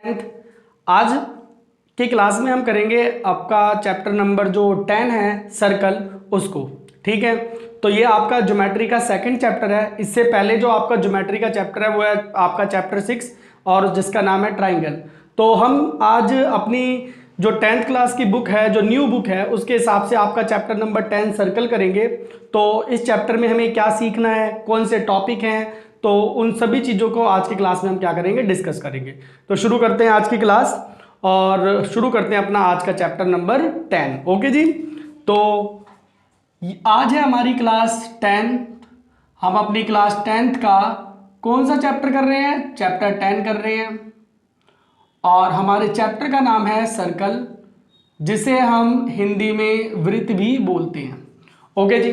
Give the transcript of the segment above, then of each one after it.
10th। आज की क्लास में हम करेंगे आपका चैप्टर नंबर जो 10 है सर्कल उसको। ठीक है, तो ये आपका ज्योमेट्री का सेकंड चैप्टर है। इससे पहले जो आपका ज्योमेट्री का चैप्टर है वो है आपका चैप्टर 6 और जिसका नाम है ट्राइंगल। तो हम आज अपनी जो 10th क्लास की बुक है, जो न्यू बुक है, उसके हिसाब से आपका चैप्टर नंबर 10 सर्कल करेंगे। तो इस चैप्टर में हमें क्या सीखना है, कौन से टॉपिक हैं, तो उन सभी चीज़ों को आज की क्लास में हम क्या करेंगे, डिस्कस करेंगे। तो शुरू करते हैं आज की क्लास और शुरू करते हैं अपना आज का चैप्टर नंबर 10। ओके जी, तो आज है हमारी क्लास 10। हम अपनी क्लास 10th का कौन सा चैप्टर कर रहे हैं? चैप्टर 10 कर रहे हैं और हमारे चैप्टर का नाम है सर्कल, जिसे हम हिंदी में वृत्त भी बोलते हैं। ओके जी,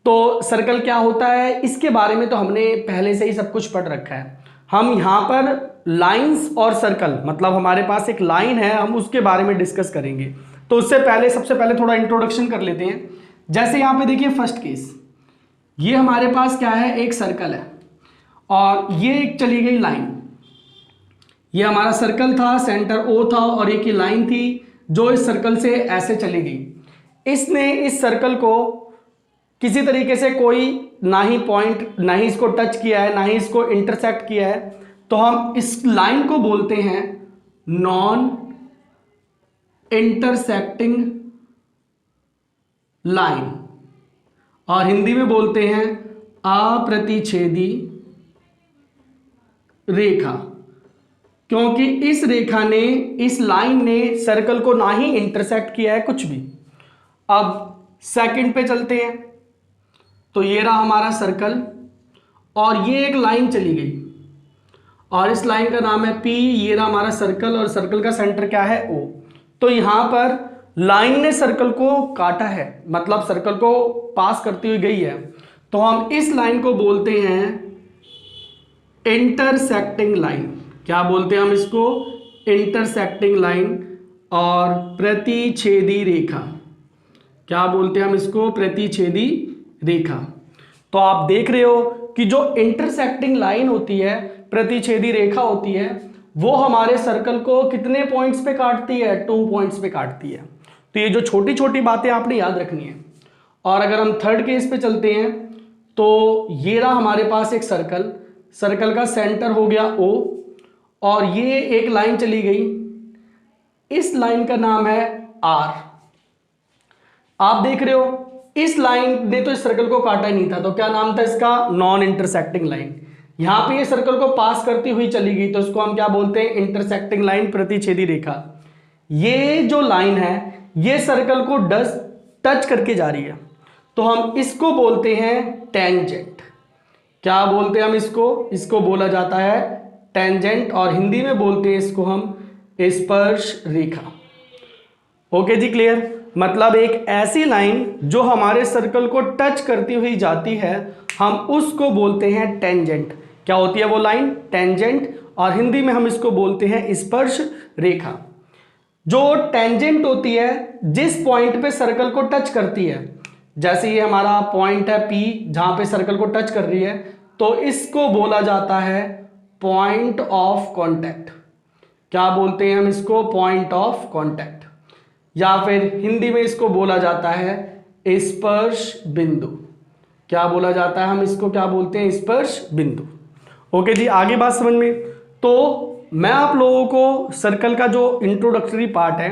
तो सर्कल क्या होता है इसके बारे में तो हमने पहले से ही सब कुछ पढ़ रखा है। हम यहाँ पर लाइंस और सर्कल, मतलब हमारे पास एक लाइन है, हम उसके बारे में डिस्कस करेंगे। तो उससे पहले सबसे पहले थोड़ा इंट्रोडक्शन कर लेते हैं। जैसे यहाँ पे देखिए फर्स्ट केस, ये हमारे पास क्या है, एक सर्कल है और ये एक चली गई लाइन। ये हमारा सर्कल था, सेंटर ओ था और एक ही लाइन थी जो इस सर्कल से ऐसे चली गई। इसने इस सर्कल को किसी तरीके से कोई ना ही पॉइंट, ना ही इसको टच किया है, ना ही इसको इंटरसेक्ट किया है, तो हम इस लाइन को बोलते हैं नॉन इंटरसेक्टिंग लाइन और हिंदी में बोलते हैं अप्रतिच्छेदी रेखा, क्योंकि इस रेखा ने, इस लाइन ने सर्कल को ना ही इंटरसेक्ट किया है कुछ भी। अब सेकंड पे चलते हैं, तो ये रहा हमारा सर्कल और ये एक लाइन चली गई और इस लाइन का नाम है पी। ये रहा हमारा सर्कल और सर्कल का सेंटर क्या है, ओ। तो यहां पर लाइन ने सर्कल को काटा है, मतलब सर्कल को पास करती हुई गई है, तो हम इस लाइन को बोलते हैं इंटरसेक्टिंग लाइन। क्या बोलते हैं हम इसको? इंटरसेक्टिंग लाइन और प्रतिच्छेदी रेखा। क्या बोलते हैं हम इसको? प्रतिच्छेदी रेखा। तो आप देख रहे हो कि जो इंटरसेक्टिंग लाइन होती है, प्रतिच्छेदी रेखा होती है, वो हमारे सर्कल को कितने पॉइंट्स पे काटती है? 2 पॉइंट्स पे काटती है। तो ये जो छोटी छोटी बातें आपने याद रखनी है। और अगर हम थर्ड केस पे चलते हैं, तो ये रहा हमारे पास एक सर्कल, सर्कल का सेंटर हो गया ओ और ये एक लाइन चली गई, इस लाइन का नाम है आर। आप देख रहे हो इस लाइन ने तो इस सर्कल को काटा ही नहीं था, तो क्या नाम था इसका? Non intersecting line. यहां पे ये सर्कल को पास करती हुई चली गई, तो इसको हम क्या बोलते हैं? इंटरसेक्टिंग लाइन, प्रतिच्छेदी रेखा। ये जो लाइन है ये सर्कल को टच करके जा रही है, तो हम इसको बोलते हैं टेंजेंट। क्या बोलते हैं हम इसको? इसको बोला जाता है टेंजेंट और हिंदी में बोलते हैं इसको हम स्पर्श रेखा। ओके जी, क्लियर? मतलब एक ऐसी लाइन जो हमारे सर्कल को टच करती हुई जाती है, हम उसको बोलते हैं टेंजेंट। क्या होती है वो लाइन? टेंजेंट। और हिंदी में हम इसको बोलते हैं स्पर्श रेखा। जो टेंजेंट होती है, जिस पॉइंट पे सर्कल को टच करती है, जैसे ये हमारा पॉइंट है पी जहां पे सर्कल को टच कर रही है, तो इसको बोला जाता है पॉइंट ऑफ कांटेक्ट। क्या बोलते हैं हम इसको? पॉइंट ऑफ कांटेक्ट, या फिर हिंदी में इसको बोला जाता है स्पर्श बिंदु। क्या बोला जाता है? हम इसको क्या बोलते हैं? स्पर्श बिंदु। ओके जी, आगे बात समझ में। तो मैं आप लोगों को सर्कल का जो इंट्रोडक्टरी पार्ट है,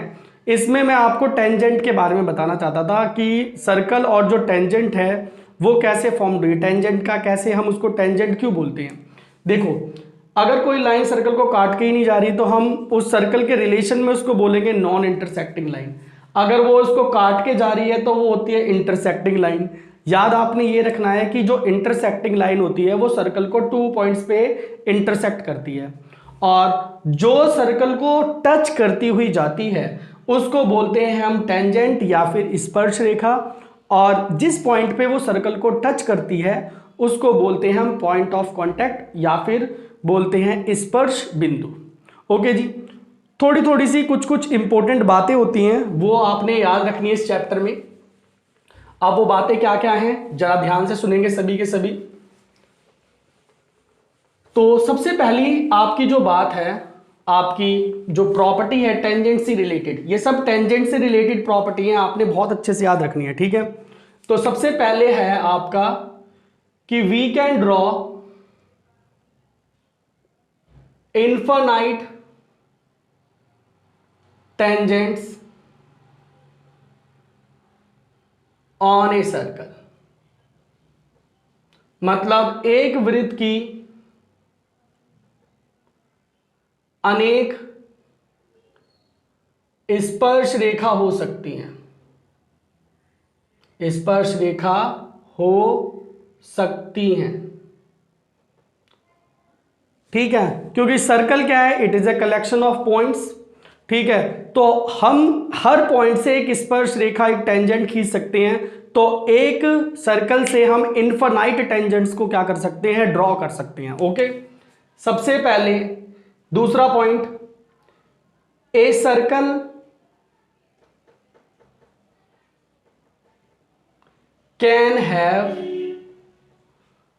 इसमें मैं आपको टेंजेंट के बारे में बताना चाहता था कि सर्कल और जो टेंजेंट है वो कैसे फॉर्म हुई, टेंजेंट का कैसे, हम उसको टेंजेंट क्यों बोलते हैं। देखो, अगर कोई लाइन सर्कल को काट के ही नहीं जा रही तो हम उस सर्कल के रिलेशन में उसको बोलेंगे नॉन इंटरसेक्टिंग लाइन। अगर वो उसको काट के जा रही है तो वो होती है इंटरसेक्टिंग लाइन। याद आपने ये रखना है कि जो इंटरसेक्टिंग लाइन होती है वो सर्कल को 2 पॉइंट्स पे इंटरसेक्ट करती है और जो सर्कल को टच करती हुई जाती है उसको बोलते हैं हम टेंजेंट या फिर स्पर्श रेखा, और जिस पॉइंट पे वो सर्कल को टच करती है उसको बोलते हैं हम पॉइंट ऑफ कांटेक्ट या फिर बोलते हैं स्पर्श बिंदु। ओके जी, थोड़ी थोड़ी सी कुछ कुछ इंपॉर्टेंट बातें होती हैं, वो आपने याद रखनी है इस चैप्टर में। अब वो बातें क्या क्या हैं जरा ध्यान से सुनेंगे सभी के सभी। तो सबसे पहली आपकी जो बात है, आपकी जो प्रॉपर्टी है टेंजेंट से रिलेटेड, ये सब टेंजेंट से रिलेटेड प्रॉपर्टी है, आपने बहुत अच्छे से याद रखनी है, ठीक है। तो सबसे पहले है आपका कि we can draw infinite tangents on a circle. मतलब एक वृत्त की अनेक स्पर्श रेखा हो सकती हैं, स्पर्श रेखा हो सकती हैं, ठीक है। क्योंकि सर्कल क्या है, it is a collection of points, ठीक है। तो हम हर पॉइंट से एक स्पर्श रेखा, एक टेंजेंट खींच सकते हैं। तो एक सर्कल से हम इनफाइनाइट टेंजेंट्स को क्या कर सकते हैं, ड्रॉ कर सकते हैं, ओके। सबसे पहले दूसरा point, a circle can have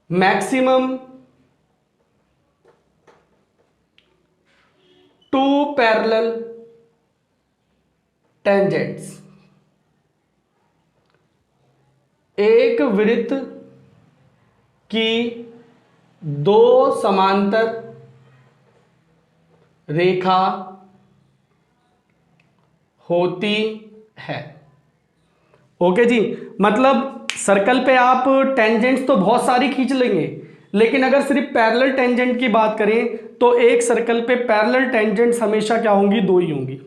maximum 2 parallel tangents. एक वृत्त की 2 समांतर रेखा होती है, ओके जी। मतलब सर्कल पे आप टेंजेंट्स तो बहुत सारी खींच लेंगे, लेकिन अगर सिर्फ पैरेलल टेंजेंट की बात करें तो एक सर्कल पे पैरेलल टेंजेंट्स हमेशा क्या होंगी, 2 ही होंगी,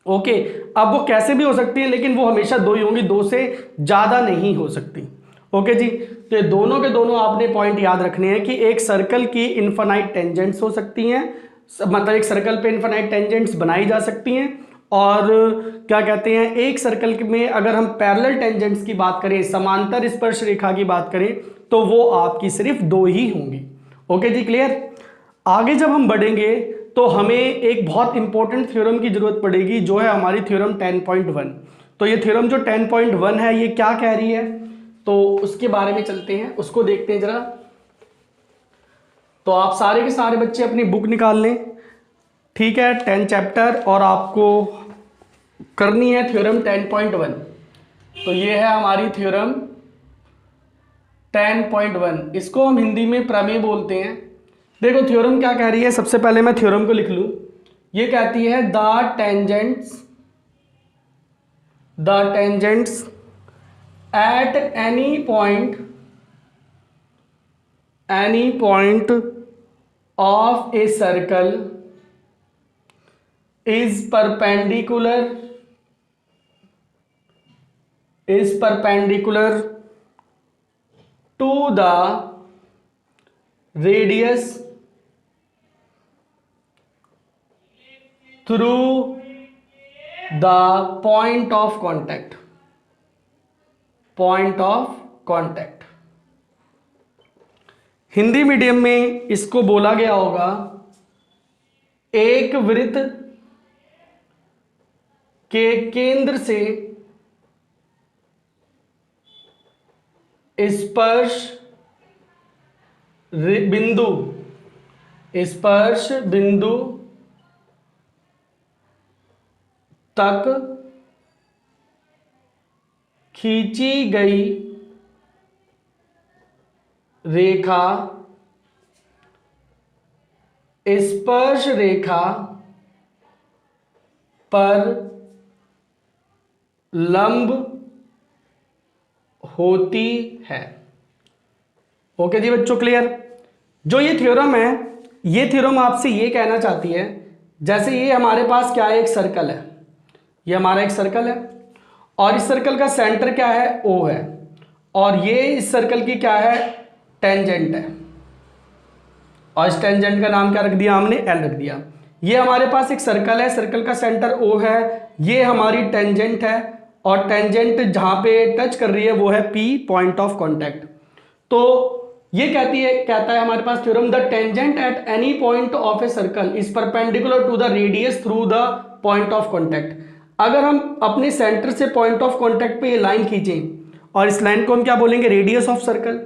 ओके। अब वो कैसे भी हो सकती है, लेकिन वो हमेशा 2 ही होंगी, 2 से ज्यादा नहीं हो सकती, ओके जी। तो ये दोनों के दोनों आपने पॉइंट याद रखने हैं कि एक सर्कल की इनफाइनाइट टेंजेंट्स हो सकती हैं, मतलब एक सर्कल पे इनफाइनाइट टेंजेंट्स बनाई जा सकती हैं, और क्या कहते हैं, एक सर्कल में अगर हम पैरेलल टेंजेंट्स की बात करें, समांतर स्पर्श रेखा की बात करें, तो वो आपकी सिर्फ 2 ही होंगी, ओके जी, क्लियर। आगे जब हम बढ़ेंगे तो हमें एक बहुत इंपॉर्टेंट थ्योरम की जरूरत पड़ेगी, जो है हमारी थ्योरम 10.1। तो ये थ्योरम जो 10.1 है, ये क्या कह रही है, तो उसके बारे में चलते हैं, उसको देखते हैं जरा। तो आप सारे के सारे बच्चे अपनी बुक निकाल लें, ठीक है, 10 चैप्टर, और आपको करनी है थ्योरम 10.1। तो ये है हमारी थ्योरम 10.1, इसको हम हिंदी में प्रमेय बोलते हैं। देखो थ्योरम क्या कह रही है, सबसे पहले मैं थ्योरम को लिख लूं। ये कहती है the tangents at any point of a circle is perpendicular to the radius through the point of contact। Hindi medium में इसको बोला गया होगा एक वृत्त के केंद्र से स्पर्श बिंदु तक खींची गई रेखा स्पर्श रेखा पर लंब होती है, ओके जी बच्चों, क्लियर। जो ये थ्योरम है, ये थ्योरम आपसे ये कहना चाहती है, जैसे ये हमारे पास क्या है, एक सर्कल है, ये हमारा एक सर्कल है, और इस सर्कल का सेंटर क्या है, O है, और ये इस सर्कल की क्या है, टेंजेंट है, और इस टेंजेंट का नाम क्या रख दिया हमने, L रख दिया। ये हमारे पास एक सर्कल है, सर्कल का सेंटर O है, ये हमारी टेंजेंट है, और टेंजेंट जहां पे टच कर रही है वो है P, पॉइंट ऑफ कॉन्टैक्ट। तो ये कहता है हमारे पास theorem, the tangent at any point of a circle is perpendicular to the radius through the point of contact. अगर हम अपने सेंटर से पॉइंट ऑफ कॉन्टैक्ट पे ये लाइन खींचें, और इस लाइन को हम क्या बोलेंगे, रेडियस ऑफ सर्कल।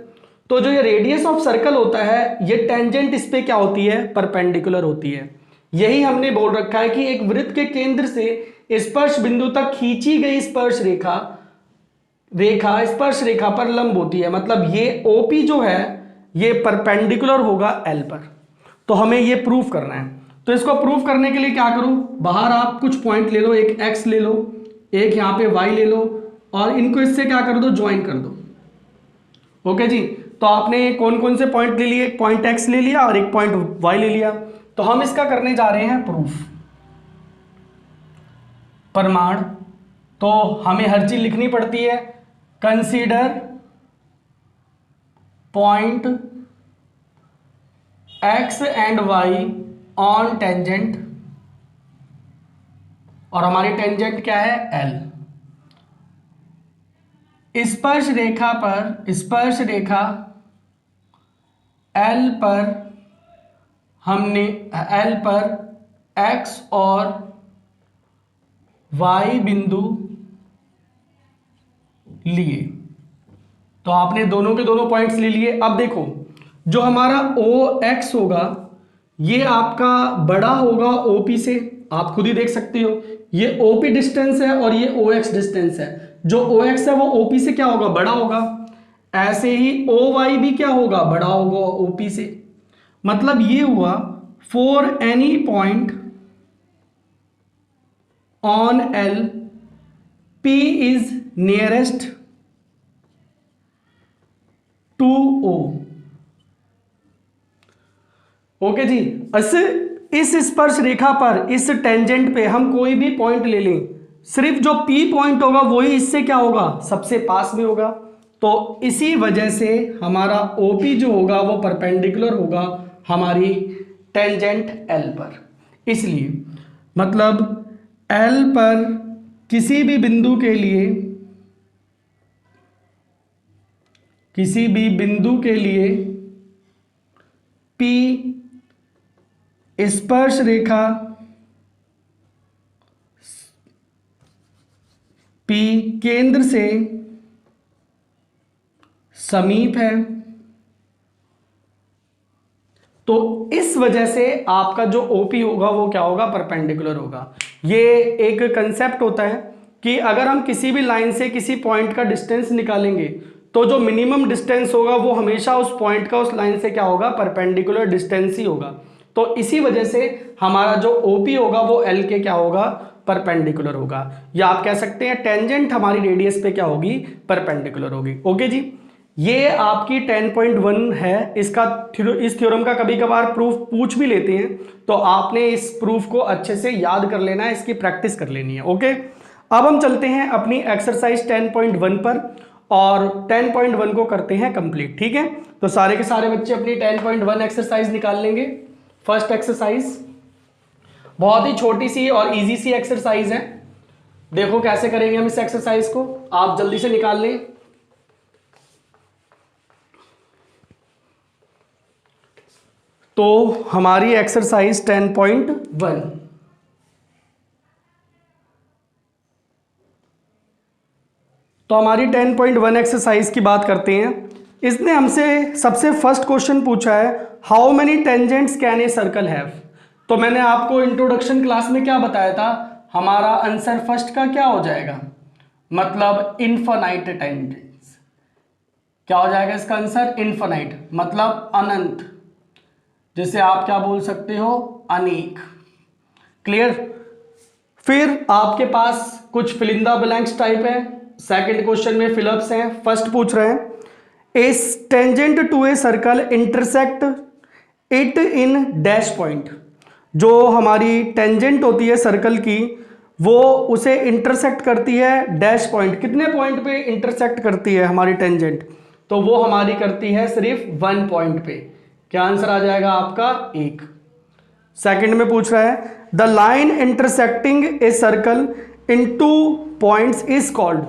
तो जो ये रेडियस ऑफ सर्कल होता है, ये टेंजेंट इस पे क्या होती है, परपेंडिकुलर होती है। यही हमने बोल रखा है कि एक वृत्त के केंद्र से स्पर्श बिंदु तक खींची गई स्पर्श रेखा स्पर्श रेखा पर लंब होती है। मतलब ये ओपी जो है ये परपेंडिकुलर होगा एल पर। तो हमें ये प्रूफ करना है। तो इसको प्रूफ करने के लिए क्या करूं, बाहर आप कुछ पॉइंट ले लो, एक एक्स ले लो, एक यहां पे वाई ले लो, और इनको इससे क्या कर दो, ज्वाइन कर दो। ओके जी। तो आपने कौन कौन से पॉइंट ले लिए, एक पॉइंट एक्स ले लिया और एक पॉइंट वाई ले लिया। तो हम इसका करने जा रहे हैं प्रूफ, प्रमाण। तो हमें हर चीज लिखनी पड़ती है। Consider point X and Y on tangent, और हमारी टेंजेंट क्या है, एल। स्पर्श रेखा एल पर हमने एल पर एक्स और वाई बिंदु लिए। तो आपने दोनों के दोनों पॉइंट्स ले लिए। अब देखो जो हमारा ओ एक्स होगा ये आपका बड़ा होगा ओपी से, आप खुद ही देख सकते हो। ये ओपी डिस्टेंस है और ये ओ एक्स डिस्टेंस है। जो ओ एक्स है वो ओपी से क्या होगा, बड़ा होगा। ऐसे ही ओ वाई भी क्या होगा, बड़ा होगा ओपी से। मतलब ये हुआ for any point on L P is nearest to O. Okay जी। इस स्पर्श रेखा पर, इस टेंजेंट पे हम कोई भी पॉइंट ले लें, सिर्फ जो पी पॉइंट होगा वही इससे क्या होगा, सबसे पास में होगा। तो इसी वजह से हमारा ओपी जो होगा वो परपेंडिकुलर होगा हमारी टेंजेंट एल पर। इसलिए मतलब एल पर किसी भी बिंदु के लिए पी स्पर्श रेखा पी केंद्र से समीप है। तो इस वजह से आपका जो ओपी होगा वो क्या होगा, परपेंडिकुलर होगा। ये एक कंसेप्ट होता है कि अगर हम किसी भी लाइन से किसी पॉइंट का डिस्टेंस निकालेंगे तो जो मिनिमम डिस्टेंस होगा वो हमेशा उस पॉइंट का उस लाइन से क्या होगा, परपेंडिकुलर डिस्टेंस ही होगा। तो इसी वजह से हमारा जो ओपी होगा वो एल के क्या होगा, परपेंडिकुलर होगा। या आप कह सकते हैं टेंजेंट हमारी रेडियस पे क्या होगी, परपेंडिकुलर होगी। ओके जी। ये आपकी 10.1 है। इस थ्योरम का कभी कभार प्रूफ पूछ भी लेते हैं, तो आपने इस प्रूफ को अच्छे से याद कर लेना है, इसकी प्रैक्टिस कर लेनी है। ओके। अब हम चलते हैं अपनी एक्सरसाइज 10.1 पर और 10.1 को करते हैं कंप्लीट। ठीक है। तो सारे के सारे बच्चे अपनी 10.1 एक्सरसाइज निकाल लेंगे। फर्स्ट एक्सरसाइज बहुत ही छोटी सी और इजी सी एक्सरसाइज है। देखो कैसे करेंगे हम इस एक्सरसाइज को, आप जल्दी से निकाल लें। तो हमारी एक्सरसाइज 10.1, तो हमारी 10.1 एक्सरसाइज की बात करते हैं। इसने हमसे सबसे फर्स्ट क्वेश्चन पूछा है, how many tangents can a circle have. तो मैंने आपको इंट्रोडक्शन क्लास में क्या बताया था, हमारा आंसर फर्स्ट का क्या हो जाएगा, मतलब इनफाइनाइट टेंजेंट्स। क्या हो जाएगा इसका आंसर, इनफाइनाइट मतलब अनंत, जिसे आप क्या बोल सकते हो, अनेक। क्लियर। फिर आपके पास कुछ fill in the blanks type है। सेकंड क्वेश्चन में फिलअप्स हैं। फर्स्ट पूछ रहे हैं, a tangent to a circle intersect it in dash point. जो हमारी टेंजेंट होती है सर्कल की वो उसे इंटरसेक्ट करती है डैश पॉइंट। कितने पॉइंट पे इंटरसेक्ट करती है हमारी टेंजेंट, तो वो हमारी करती है सिर्फ 1 पॉइंट पे। क्या आंसर आ जाएगा आपका, 1। सेकंड में पूछ रहा है, the line intersecting a circle in 2 points is called.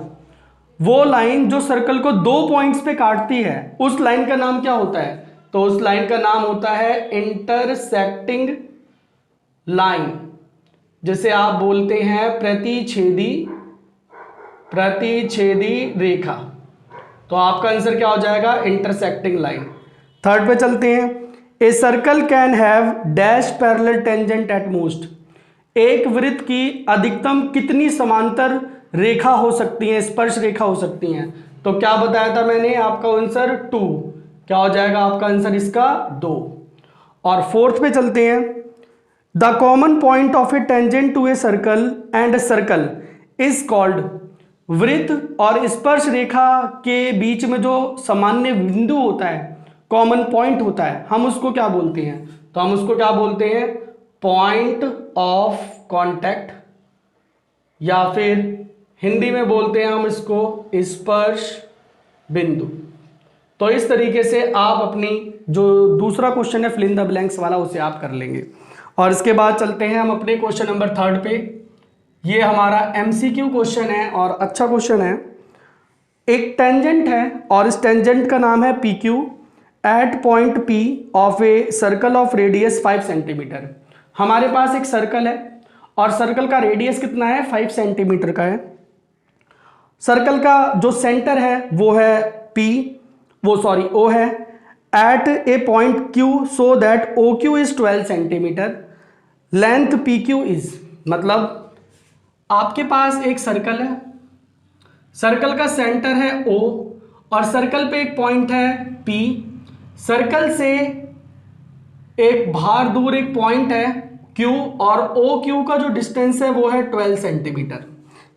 वो लाइन जो सर्कल को 2 पॉइंट्स पे काटती है उस लाइन का नाम क्या होता है, तो उस लाइन का नाम होता है इंटरसेक्टिंग लाइन, जिसे आप बोलते हैं प्रतिच्छेदी रेखा। तो आपका आंसर क्या हो जाएगा, इंटरसेक्टिंग लाइन। थर्ड पे चलते हैं, a circle can have dash parallel tangent at most. एक वृत्त की अधिकतम कितनी समांतर रेखा हो सकती है, स्पर्श रेखा हो सकती हैं? तो क्या बताया था मैंने, आपका आंसर 2। क्या हो जाएगा आपका आंसर इसका? 2। और फोर्थ पे चलते हैं। The common point of a tangent to a circle and circle is called. वृत्त और स्पर्श रेखा के बीच में जो सामान्य बिंदु होता है, कॉमन पॉइंट होता है, हम उसको क्या बोलते हैं? तो हम उसको क्या बोलते हैं? पॉइंट ऑफ कांटेक्ट, या फिर हिंदी में बोलते हैं हम इसको स्पर्श बिंदु। तो इस तरीके से आप अपनी जो दूसरा क्वेश्चन है फिल इन द ब्लैंक्स वाला, उसे आप कर लेंगे। और इसके बाद चलते हैं हम अपने क्वेश्चन नंबर 3 पे। ये हमारा एमसीक्यू क्वेश्चन है और अच्छा क्वेश्चन है। एक टेंजेंट है और इस टेंजेंट का नाम है P Q at point P of a circle of radius 5 centimetre. हमारे पास एक सर्कल है और सर्कल का रेडियस कितना है? 5 सेंटीमीटर का है। सर्कल का जो सेंटर है वो है ओ है at a point Q so that O Q is 12 centimetre, length P Q is. मतलब आपके पास एक सर्कल है, सर्कल का सेंटर है O और सर्कल पे एक पॉइंट है P। सर्कल से एक बाहर दूर एक पॉइंट है Q और OQ का जो डिस्टेंस है वो है 12 सेंटीमीटर।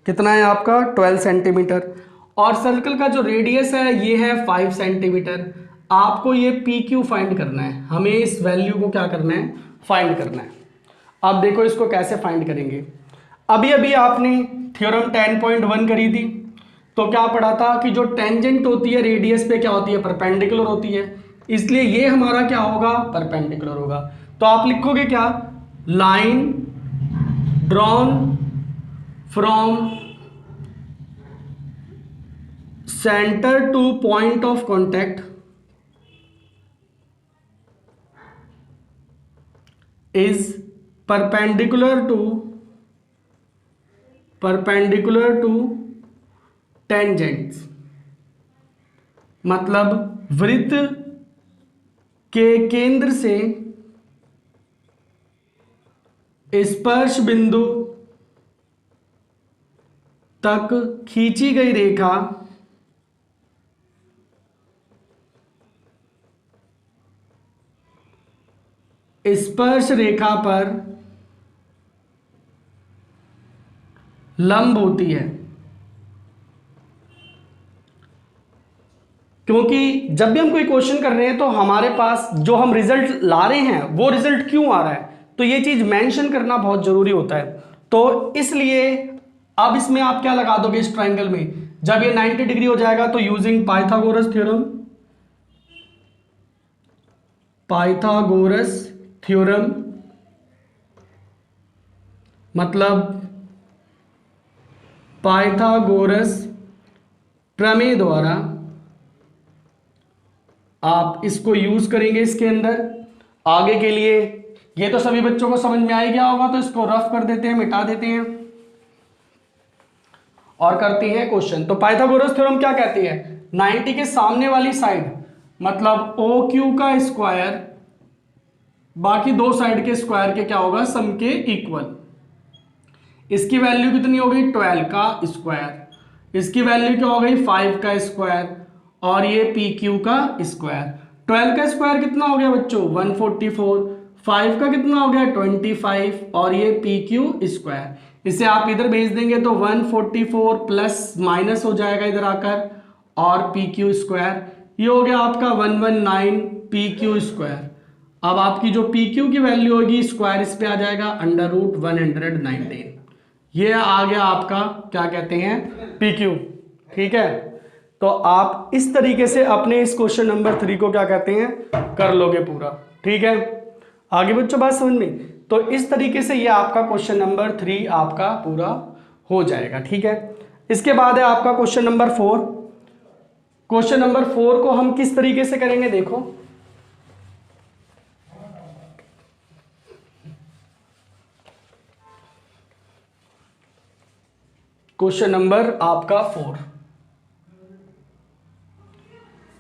कितना है आपका? 12 सेंटीमीटर। और सर्कल का जो रेडियस है ये है 5 सेंटीमीटर। आपको ये PQ फाइंड करना है, हमें इस वैल्यू को क्या करना है? फाइंड करना है। अब देखो इसको कैसे फाइंड करेंगे। अभी अभी आपने थ्योरम 10.1 करी थी, तो क्या पढ़ा था कि जो टेंजेंट होती है रेडियस पे क्या होती है? परपेंडिकुलर होती है। इसलिए ये हमारा क्या होगा? परपेंडिकुलर होगा। तो आप लिखोगे क्या? Line drawn from centre two point of contact is perpendicular to tangents। मतलब वृत्त के केंद्र से स्पर्श बिंदु तक खींची गई रेखा स्पर्श रेखा पर लंब होती है। क्योंकि जब भी हम कोई क्वेश्चन कर रहे हैं तो हमारे पास जो हम रिजल्ट ला रहे हैं वो रिजल्ट क्यों आ रहा है, तो ये चीज मेंशन करना बहुत जरूरी होता है। तो इसलिए अब इसमें आप क्या लगा दोगे इस ट्रायंगल में? जब ये 90 डिग्री हो जाएगा तो यूजिंग पाइथागोरस थ्योरम, मतलब पाइथागोरस प्रमेय द्वारा आप इसको यूज करेंगे इसके अंदर आगे के लिए। ये तो सभी बच्चों को समझ में आ गया होगा, तो इसको रफ कर देते हैं, मिटा देते हैं और करते हैं क्वेश्चन। तो पाइथागोरस थ्योरम क्या कहती है? 90 के सामने वाली साइड मतलब ओ क्यू का स्क्वायर बाकी दो साइड के स्क्वायर के क्या होगा? सम के इक्वल। इसकी वैल्यू कितनी हो गई? 12 का स्क्वायर। इसकी वैल्यू क्या हो गई? 5 का स्क्वायर। और ये पी क्यू का स्क्वायर। 12 का स्क्वायर कितना हो गया बच्चों? 144। 5 का कितना हो गया? 25। और ये पी क्यू स्क्वायर। इसे आप इधर भेज देंगे तो 144 प्लस माइनस हो जाएगा इधर आकर, और पी क्यू स्क्वायर ये हो गया आपका 119 पी क्यू स्क्वायर। अब आपकी जो पी क्यू की वैल्यू होगी स्क्वायर इस पे आ जाएगा √119। ये आ गया आपका क्या कहते हैं? P Q. ठीक है, तो आप इस तरीके से अपने इस क्वेश्चन नंबर 3 को क्या कहते हैं? कर लोगे पूरा। ठीक है, आगे बच्चों बात समझ में? तो इस तरीके से ये आपका क्वेश्चन नंबर 3 आपका पूरा हो जाएगा। ठीक है, इसके बाद है आपका क्वेश्चन नंबर 4। क्वेश्चन नंबर 4 को हम किस तरीके से करेंगे देखो। क्वेश्चन नंबर आपका 4,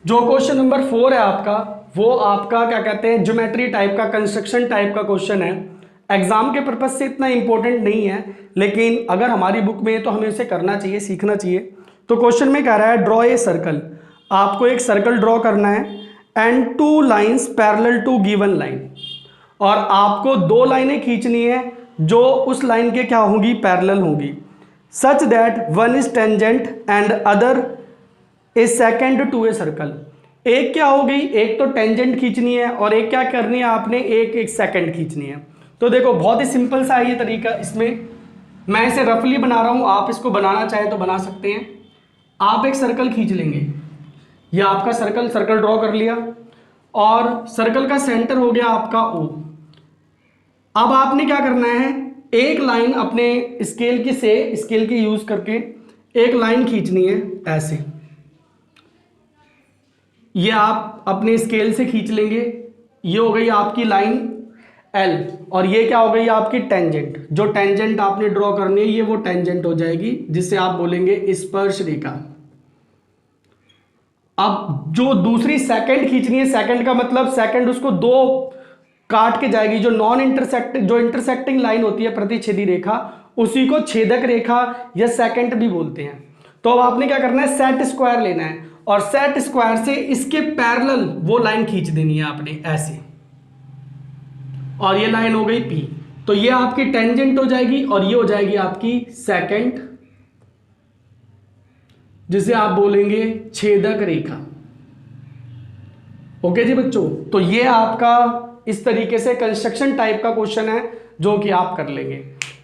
जो क्वेश्चन नंबर 4 है आपका वो आपका क्या कहते हैं ज्योमेट्री टाइप का, कंस्ट्रक्शन टाइप का क्वेश्चन है। एग्जाम के पर्पज से इतना इंपॉर्टेंट नहीं है, लेकिन अगर हमारी बुक में है तो हमें इसे करना चाहिए, सीखना चाहिए। तो क्वेश्चन में कह रहा है ड्रॉ ए सर्कल, आपको एक सर्कल ड्रॉ करना है and 2 lines parallel to given line, और आपको 2 लाइनें खींचनी है जो उस लाइन के क्या होंगी, पैरेलल होंगी, such that one is tangent and other is secant to a circle. एक क्या हो गई, एक तो टेंजेंट खींचनी है और एक क्या करनी है आपने, एक सेकंड खींचनी है। तो देखो बहुत ही सिंपल सा है ये तरीका, इसमें मैं इसे रफली बना रहा हूं, आप इसको बनाना चाहे तो बना सकते हैं। आप एक सर्कल खींच लेंगे, ये आपका सर्कल ड्रॉ कर लिया और सर्कल का सेंटर हो गया आपका O। अब आपने क्या करना है, एक लाइन अपने स्केल की यूज करके एक लाइन खींचनी है ऐसे, ये आप अपने स्केल से खींच लेंगे, ये हो गई आपकी लाइन L, और ये क्या हो गई आपकी टेंजेंट। जो टेंजेंट आपने ड्रॉ करनी है ये वो टेंजेंट हो जाएगी, जिसे आप बोलेंगे स्पर्श रेखा। अब जो दूसरी सेकंड खींचनी है, सेकंड का मतलब सेकंड उसको 2 काट के जाएगी, जो इंटरसेक्टिंग लाइन होती है प्रतिच्छेदी रेखा, उसी को छेदक रेखा या सेकंड भी बोलते हैं। तो अब आपने क्या करना है, सेट स्क्वायर लेना है और सेट स्क्वायर से इसके पैरेलल वो लाइन खींच देनी है आपने ऐसे, और ये लाइन हो गई P। तो ये आपकी टेंजेंट हो जाएगी और ये हो जाएगी आपकी सेकंड, जिसे आप बोलेंगे छेदक रेखा। ओके जी बच्चों, तो ये आपका इस तरीके से कंस्ट्रक्शन टाइप का क्वेश्चन है जो कि आप कर लेंगे।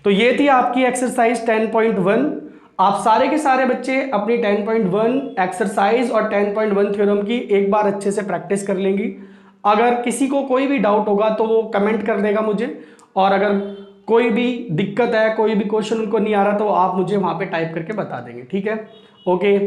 तो ये थी आपकी एक्सरसाइज 10.1। आप सारे के सारे बच्चे अपनी 10.1 एक्सरसाइज और 10.1 थ्योरम की एक बार अच्छे से प्रैक्टिस कर लेंगी। अगर किसी को कोई भी डाउट होगा तो वो कमेंट कर देगा मुझे, और अगर कोई भी दिक्कत है, कोई भी क्वेश्चन उनको नहीं आ रहा तो आप मुझे वहाँ पे टाइप करके बता देंगे, ठीक है। ओके।